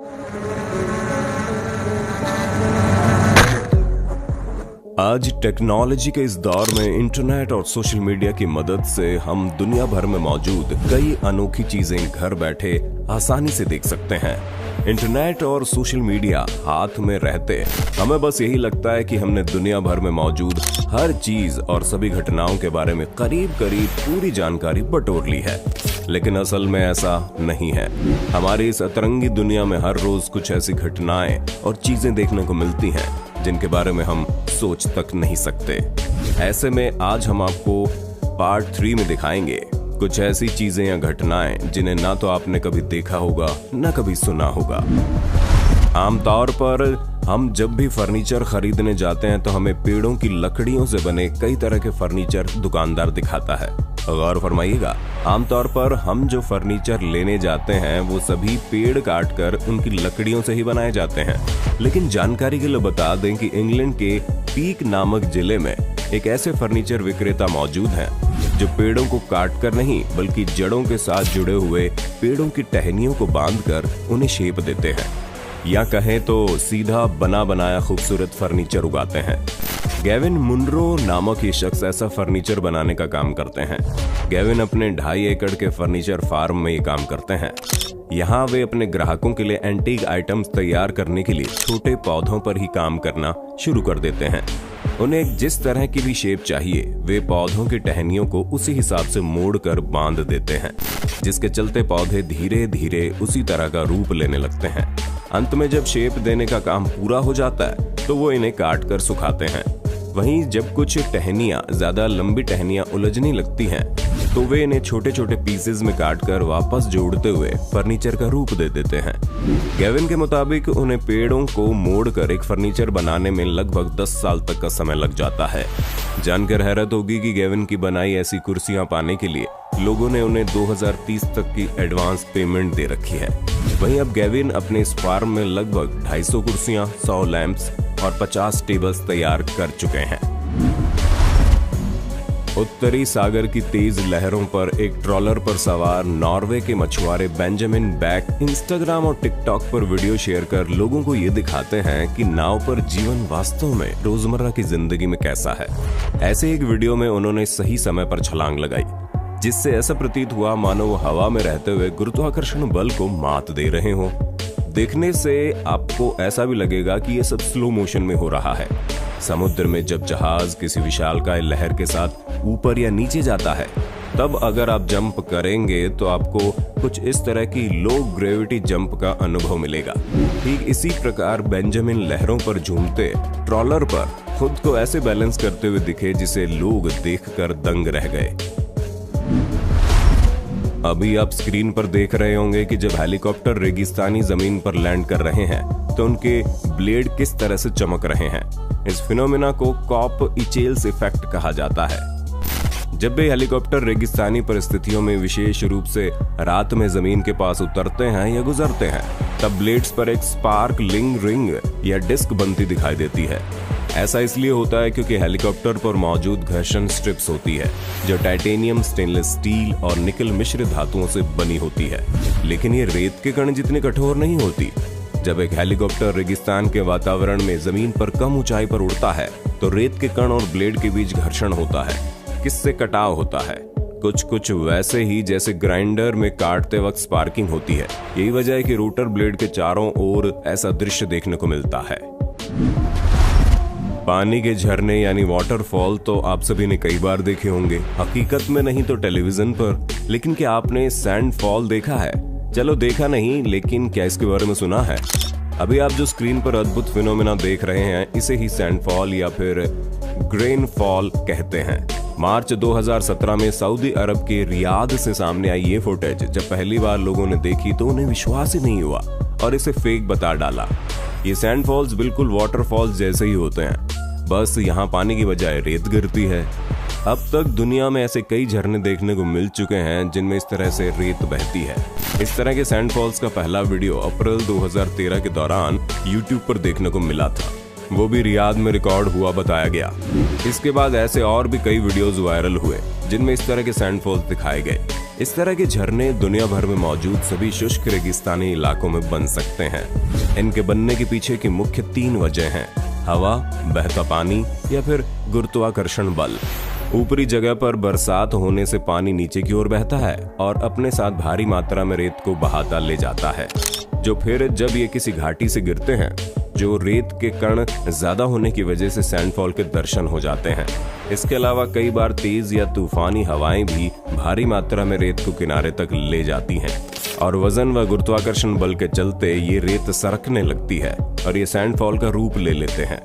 आज टेक्नोलॉजी के इस दौर में इंटरनेट और सोशल मीडिया की मदद से हम दुनिया भर में मौजूद कई अनोखी चीजें घर बैठे आसानी से देख सकते हैं। इंटरनेट और सोशल मीडिया हाथ में रहते हमें बस यही लगता है कि हमने दुनिया भर में मौजूद हर चीज और सभी घटनाओं के बारे में करीब करीब पूरी जानकारी बटोर ली है, लेकिन असल में ऐसा नहीं है। हमारी इस अतरंगी दुनिया में हर रोज कुछ ऐसी घटनाएं और चीजें देखने को मिलती हैं जिनके बारे में हम सोच तक नहीं सकते। ऐसे में आज हम आपको पार्ट 3 में दिखाएंगे कुछ ऐसी चीजें या घटनाएं जिन्हें ना तो आपने कभी देखा होगा ना कभी सुना होगा। आमतौर पर हम जब भी फर्नीचर खरीदने जाते हैं तो हमें पेड़ों की लकड़ियों से बने कई तरह के फर्नीचर दुकानदार दिखाता है। गौर फरमाइएगा, आमतौर पर हम जो फर्नीचर लेने जाते हैं वो सभी पेड़ काटकर उनकी लकड़ियों से ही बनाए जाते हैं। लेकिन जानकारी के लिए बता दें कि इंग्लैंड के पीक नामक जिले में एक ऐसे फर्नीचर विक्रेता मौजूद हैं जो पेड़ों को काटकर नहीं बल्कि जड़ों के साथ जुड़े हुए पेड़ों की टहनियों को बांधकर उन्हें शेप देते हैं, या कहें तो सीधा बना बनाया खूबसूरत फर्नीचर उगाते हैं। गेविन मुनरो नामक ये शख्स ऐसा फर्नीचर बनाने का काम करते हैं। गेविन अपने 2.5 एकड़ के फर्नीचर फार्म में ये काम करते हैं। यहाँ वे अपने ग्राहकों के लिए एंटीक आइटम्स तैयार करने के लिए छोटे पौधों पर ही काम करना शुरू कर देते हैं। उन्हें जिस तरह की भी शेप चाहिए वे पौधों की टहनियों को उसी हिसाब से मोड़कर बांध देते हैं, जिसके चलते पौधे धीरे धीरे उसी तरह का रूप लेने लगते हैं। अंत में जब शेप देने का काम पूरा हो जाता है तो वो इन्हें काट कर सुखाते हैं। वहीं जब कुछ टहनियां ज्यादा लंबी टहनियां उलझने लगती हैं तो वे इन्हें छोटे छोटे पीसेस में काटकर वापस जोड़ते हुए फर्नीचर का रूप दे देते हैं। गेविन के मुताबिक उन्हें पेड़ों को मोड़कर एक फर्नीचर बनाने में लगभग 10 साल तक का समय लग जाता है। जानकर हैरत होगी कि गेविन की बनाई ऐसी कुर्सियां पाने के लिए लोगों ने उन्हें 2030 तक की एडवांस पेमेंट दे रखी है। वहीं अब गेविन अपने इस फार्म में लगभग 250 कुर्सियां, 100 लैंप्स और 50 टेबल्स तैयार कर चुके हैं। उत्तरी सागर की तेज लहरों पर एक ट्रॉलर पर सवार नॉर्वे के मछुआरे बेंजामिन बैक इंस्टाग्राम और टिकटॉक पर वीडियो शेयर कर लोगों को ये दिखाते हैं कि नाव पर जीवन वास्तव में रोजमर्रा की जिंदगी में कैसा है। ऐसे एक वीडियो में उन्होंने सही समय पर छलांग लगाई, जिससे ऐसा प्रतीत हुआ मानो वो हवा में रहते हुए गुरुत्वाकर्षण बल को मात दे रहे हों। देखने से आपको ऐसा भी लगेगा कि ये सब स्लो मोशन में हो रहा है। समुद्र में जब जहाज किसी विशालकाय लहर के साथ ऊपर या नीचे जाता है तब अगर आप जंप करेंगे तो आपको कुछ इस तरह की लो ग्रेविटी जंप का अनुभव मिलेगा। ठीक इसी प्रकार बेंजामिन लहरों पर झूमते ट्रॉलर पर खुद को ऐसे बैलेंस करते हुए दिखे जिसे लोग देखकर दंग रह गए। अभी आप स्क्रीन पर देख रहे होंगे कि जब हेलीकॉप्टर रेगिस्तानी जमीन पर लैंड कर रहे हैं तो उनके ब्लेड किस तरह से चमक रहे हैं। इस फिनोमेना को कॉप इचेल्स इफेक्ट कहा जाता है। जब भी हेलीकॉप्टर रेगिस्तानी परिस्थितियों में विशेष रूप से रात में जमीन के पास उतरते हैं या गुजरते हैं तब ब्लेड्स पर एक स्पार्कलिंग रिंग या डिस्क बनती दिखाई देती है। ऐसा इसलिए होता है क्योंकि हेलीकॉप्टर पर मौजूद घर्षण स्ट्रिप्स होती है जो टाइटेनियम, स्टेनलेस स्टील और निकल मिश्र धातुओं से बनी होती है, लेकिन ये रेत के कण जितनी कठोर नहीं होती। जब एक हेलीकॉप्टर रेगिस्तान के वातावरण में जमीन पर कम ऊंचाई पर उड़ता है तो रेत के कण और ब्लेड के बीच घर्षण होता है, किससे कटाव होता है। कुछ वैसे ही जैसे ग्राइंडर में काटते वक्त स्पार्किंग होती है। यही वजह है कि रोटर ब्लेड के चारों ओर ऐसा दृश्य देखने को मिलता है। पानी के झरने यानी वाटरफॉल तो आप सभी ने कई बार देखे होंगे, हकीकत में नहीं तो टेलीविजन पर। लेकिन क्या आपने सैंडफॉल देखा है? चलो देखा नहीं, लेकिन क्या इसके बारे में सुना है? अभी आप जो स्क्रीन पर अद्भुत फिनोमेना देख रहे हैं इसे ही सैंडफॉल या फिर ग्रेनफॉल कहते हैं। मार्च 2017 में सऊदी अरब के रियाद से सामने आई ये फुटेज जब पहली बार लोगों ने देखी तो उन्हें विश्वास ही नहीं हुआ और इसे फेक बता डाला। ये सैंडफॉल्स बिल्कुल वाटरफॉल्स जैसे ही होते हैं, बस यहाँ पानी की बजाय रेत गिरती है। अब तक दुनिया में ऐसे कई झरने देखने को मिल चुके हैं जिनमें इस तरह से रेत बहती है। इस तरह के सैंडफॉल्स का पहला वीडियो अप्रैल 2013 के दौरान YouTube पर देखने को मिला था। वो भी रियाद में रिकॉर्ड हुआ बताया गया। इसके बाद ऐसे और भी कई वीडियोस वायरल हुए जिनमें इस तरह के सैंडफॉल्स दिखाए गए। इस तरह के झरने दुनिया भर में मौजूद सभी शुष्क रेगिस्तानी इलाकों में बन सकते हैं। इनके बनने के पीछे की मुख्य 3 वजह हैं: हवा, बहता पानी या फिर गुरुत्वाकर्षण बल। ऊपरी जगह पर बरसात होने से पानी नीचे की ओर बहता है और अपने साथ भारी मात्रा में रेत को बहाता ले जाता है, जो फिर जब ये किसी घाटी से गिरते हैं, जो रेत के कण ज्यादा होने की वजह से सैंडफॉल के दर्शन हो जाते हैं। इसके अलावा कई बार तेज या तूफानी हवाएं भी भारी मात्रा में रेत को किनारे तक ले जाती हैं और वजन व गुरुत्वाकर्षण बल के चलते ये रेत सरकने लगती है और ये सैंडफॉल का रूप ले लेते हैं।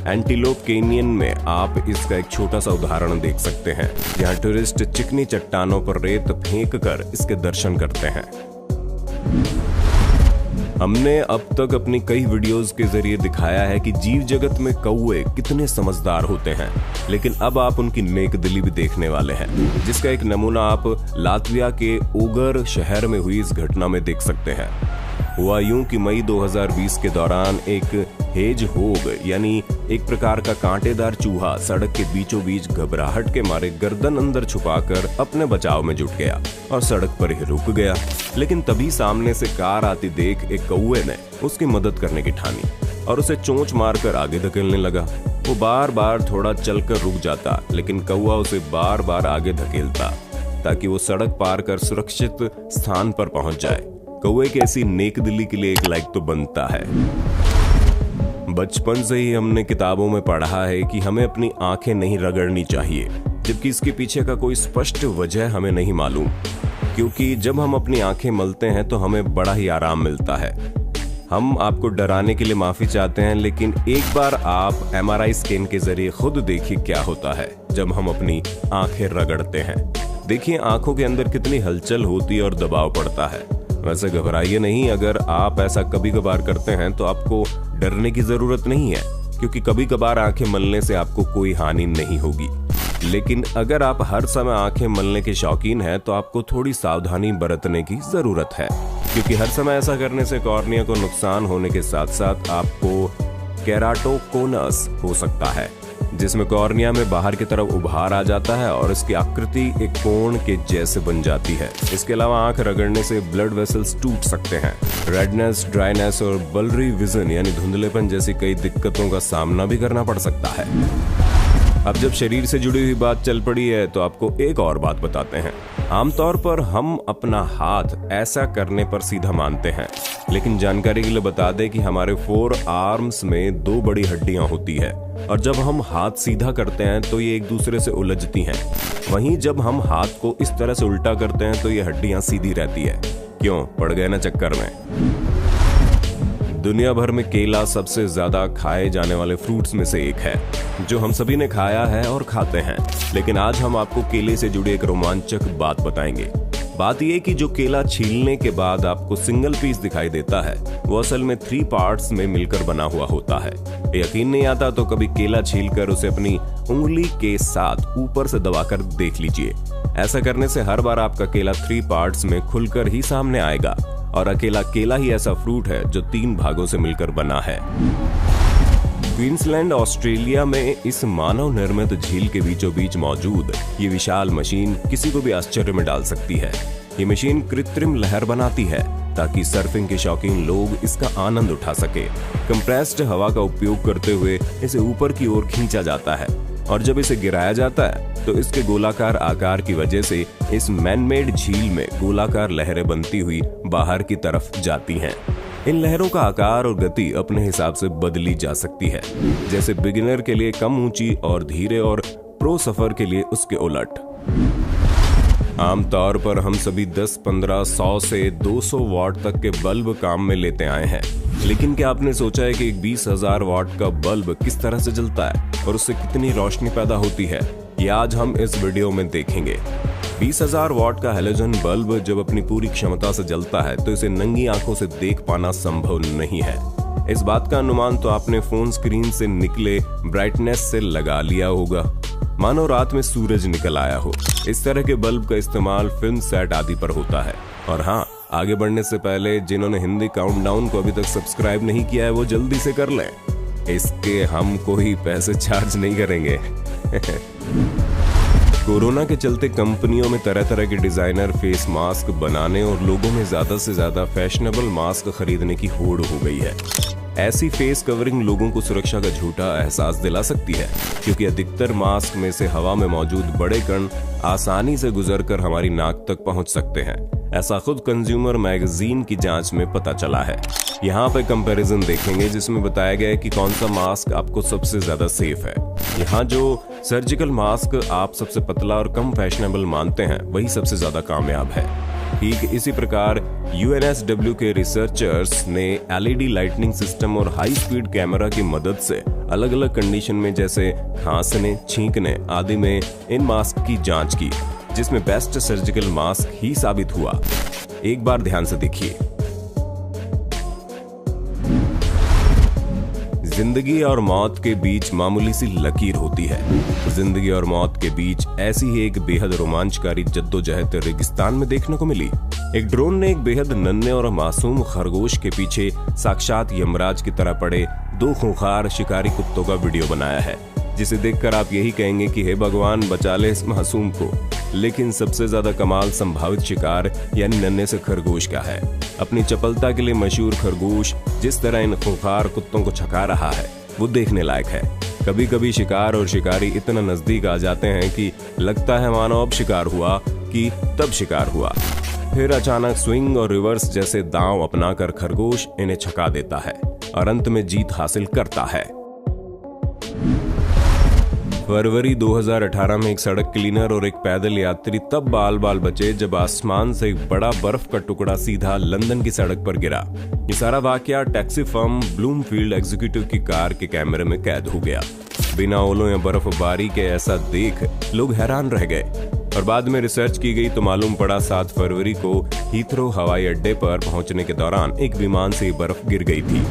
एंटीलोप कैनियन में आप इसका एक छोटा सा उदाहरण देख सकते हैं, जहां टूरिस्ट चिकनी चट्टानों पर रेत फेंक कर इसके दर्शन करते हैं। हमने अब तक अपनी कई वीडियोस के जरिए दिखाया है कि जीव जगत में कौवे कितने समझदार होते हैं, लेकिन अब आप उनकी नेकदिली भी देखने वाले हैं, जिसका एक नमूना आप लातविया के ओगर शहर में हुई इस घटना में देख सकते हैं। हुआ यूं कि मई 2020 के दौरान एक हेजहोग यानी एक प्रकार का कांटेदार चूहा सड़क के बीचों बीच घबराहट के मारे गर्दन अंदर छुपाकर अपने बचाव में जुट गया और सड़क पर ही रुक गया। लेकिन तभी सामने से कार आती देख एक कौवे ने उसकी मदद करने की ठानी और उसे चोंच मारकर आगे धकेलने लगा। वो बार बार थोड़ा चलकर रुक जाता, लेकिन कौवा उसे बार बार आगे धकेलता ताकि वो सड़क पार कर सुरक्षित स्थान पर पहुंच जाए। कौवे की ऐसी नेकदिली के लिए एक लाइक तो बनता है। बचपन से ही हमने किताबों में पढ़ा है कि हमें अपनी आंखें नहीं रगड़नी चाहिए, जबकि इसके पीछे का कोई स्पष्ट वजह हमें नहीं मालूम, क्योंकि जब हम अपनी आंखें मलते हैं तो हमें बड़ा ही आराम मिलता है। हम आपको डराने के लिए माफी चाहते हैं, लेकिन एक बार आप MRI स्कैन के जरिए खुद देखिए क्या होता है जब हम अपनी आंखें रगड़ते हैं। देखिए आंखों के अंदर कितनी हलचल होती है और दबाव पड़ता है। वैसे घबराइए नहीं, अगर आप ऐसा कभी कभार करते हैं तो आपको डरने की जरूरत नहीं है, क्योंकि कभी कभार आंखें मलने से आपको कोई हानि नहीं होगी। लेकिन अगर आप हर समय आंखें मलने के शौकीन हैं तो आपको थोड़ी सावधानी बरतने की जरूरत है, क्योंकि हर समय ऐसा करने से कॉर्निया को नुकसान होने के साथ साथ आपको केराटोकोनस हो सकता है, जिसमें कॉर्निया में बाहर की तरफ उभार आ जाता है और इसकी आकृति एक कोण के जैसे बन जाती है। इसके अलावा आंख रगड़ने से ब्लड वेसल्स टूट सकते हैं। रेडनेस, ड्राइनेस और ब्लरी विजन यानी धुंधलेपन जैसी कई दिक्कतों का सामना भी करना पड़ सकता है। अब जब शरीर से जुड़ी हुई बात चल पड़ी है तो आपको एक और बात बताते हैं। आमतौर पर हम अपना हाथ ऐसा करने पर सीधा मानते हैं, लेकिन जानकारी के लिए बता दें कि हमारे 4 आर्म्स में 2 बड़ी हड्डियां होती है और जब हम हाथ सीधा करते हैं तो ये एक दूसरे से उलझती हैं। वहीं जब हम हाथ को इस तरह से उल्टा करते हैं तो ये हड्डियां सीधी रहती है। क्यों? पड़ गए ना चक्कर में। दुनिया भर में केला सबसे ज्यादा खाए जाने वाले फ्रूट्स में से एक है, जो हम सभी ने खाया है और खाते हैं। लेकिन आज हम आपको केले से जुड़ी एक रोमांचक बात बताएंगे। बात यह कि जो केला छीलने के बाद आपको सिंगल पीस दिखाई देता है, वो असल में 3 पार्ट्स में मिलकर बना हुआ होता है। यकीन नहीं आता तो कभी केला छीलकर उसे अपनी उंगली के साथ ऊपर से दबाकर देख लीजिए। ऐसा करने से हर बार आपका केला 3 पार्ट्स में खुलकर ही सामने आएगा और अकेला केला ही ऐसा फ्रूट है जो 3 भागों से मिलकर बना है। क्वींसलैंड, ऑस्ट्रेलिया में इस मानव निर्मित झील के बीचों बीच मौजूद ये विशाल मशीन किसी को भी आश्चर्य में डाल सकती है। ये मशीन कृत्रिम लहर बनाती है ताकि सर्फिंग के शौकीन लोग इसका आनंद उठा सके। कंप्रेस्ड हवा का उपयोग करते हुए इसे ऊपर की ओर खींचा जाता है और जब इसे गिराया जाता है तो इसके गोलाकार आकार की वजह से इस मैनमेड झील में गोलाकार लहरें बनती हुई बाहर की तरफ जाती हैं। इन लहरों का आकार और गति अपने हिसाब से बदली जा सकती है, जैसे बिगिनर के लिए कम ऊंची और धीरे और प्रो सफर के लिए उसके उलट। आमतौर पर हम सभी 10, 15, 100 से 200 वॉट तक के बल्ब काम में लेते आए हैं, लेकिन क्या आपने सोचा है कि एक 20,000 वॉट का बल्ब किस तरह से जलता है और उससे कितनी रोशनी पैदा होती है? ये आज हम इस वीडियो में देखेंगे। 20,000 वॉट का हैलोजन बल्ब जब अपनी पूरी क्षमता से जलता है तो इसे नंगी आंखों से देख पाना संभव नहीं है। इस बात का अनुमान तो आपने फोन स्क्रीन से निकले ब्राइटनेस से लगा लिया होगा, मानो रात में सूरज निकल आया हो। इस तरह के बल्ब का इस्तेमाल फिल्म सेट आदि पर होता है। और हाँ, आगे बढ़ने से पहले जिन्होंने हिंदी काउंटडाउन को अभी तक सब्सक्राइब नहीं किया है वो जल्दी से कर लें। इसके हम कोई पैसे चार्ज नहीं करेंगे। कोरोना के चलते कंपनियों में तरह तरह के डिजाइनर फेस मास्क बनाने और लोगों में ज्यादा से ज्यादा फैशनेबल मास्क खरीदने की होड़ हो गई है। ऐसी फेस कवरिंग लोगों को सुरक्षा का झूठा एहसास दिला सकती है, क्योंकि अधिकतर मास्क में से हवा में मौजूद बड़े कण आसानी से गुजरकर हमारी नाक तक पहुंच सकते हैं। ऐसा खुद कंज्यूमर मैगजीन की जांच में पता चला है। यहाँ पे कंपैरिजन देखेंगे जिसमें बताया गया है कि कौन सा मास्क आपको सबसे ज्यादा सेफ है। यहाँ जो सर्जिकल मास्क आप सबसे पतला और कम फैशनेबल मानते हैं वही सबसे ज्यादा कामयाब है। ठीक इसी प्रकार UNSW के रिसर्चर्स ने LED लाइटनिंग सिस्टम और हाई स्पीड कैमरा की मदद से अलग अलग कंडीशन में जैसे खांसने, छींकने आदि में इन मास्क की जांच की, जिसमें बेस्ट सर्जिकल मास्क ही साबित हुआ। एक बार ध्यान से देखिए। जिंदगी और मौत के बीच मामूली सी लकीर होती है। जिंदगी और मौत के बीच ऐसी ही एक बेहद रोमांचकारी जद्दोजहद रेगिस्तान में देखने को मिली। एक ड्रोन ने एक बेहद नन्हे और मासूम खरगोश के पीछे साक्षात यमराज की तरह पड़े 2 खूंखार शिकारी कुत्तों का वीडियो बनाया है, जिसे देखकर आप यही कहेंगे कि हे भगवान बचा ले इस मासूम को। लेकिन सबसे ज्यादा कमाल संभावित शिकार यानी नन्हे से खरगोश का है। अपनी चपलता के लिए मशहूर खरगोश जिस तरह इन खूंखार कुत्तों को छका रहा है वो देखने लायक है। कभी कभी शिकार और शिकारी इतना नजदीक आ जाते हैं कि लगता है मानो अब शिकार हुआ कि तब शिकार हुआ। फिर अचानक स्विंग और रिवर्स जैसे दांव अपनाकर खरगोश इन्हें छका देता है और अंत में जीत हासिल करता है। फरवरी 2018 में एक सड़क क्लीनर और एक पैदल यात्री तब बाल बाल बचे जब आसमान से एक बड़ा बर्फ का टुकड़ा सीधा लंदन की सड़क पर गिरा। ये सारा वाकया टैक्सी फर्म ब्लूमफील्ड एग्जीक्यूटिव की कार के कैमरे में कैद हो गया। बिना ओलों या बर्फबारी के ऐसा देख लोग हैरान रह गए और बाद में रिसर्च की गई तो मालूम पड़ा 7 फरवरी को हीथ्रो हवाई अड्डे पर पहुंचने के दौरान एक विमान से बर्फ गिर गई थी।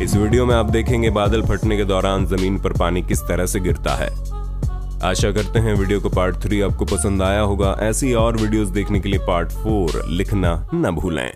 इस वीडियो में आप देखेंगे बादल फटने के दौरान जमीन पर पानी किस तरह से गिरता है। आशा करते हैं वीडियो को पार्ट 3 आपको पसंद आया होगा। ऐसी और वीडियोस देखने के लिए पार्ट 4 लिखना न भूलें।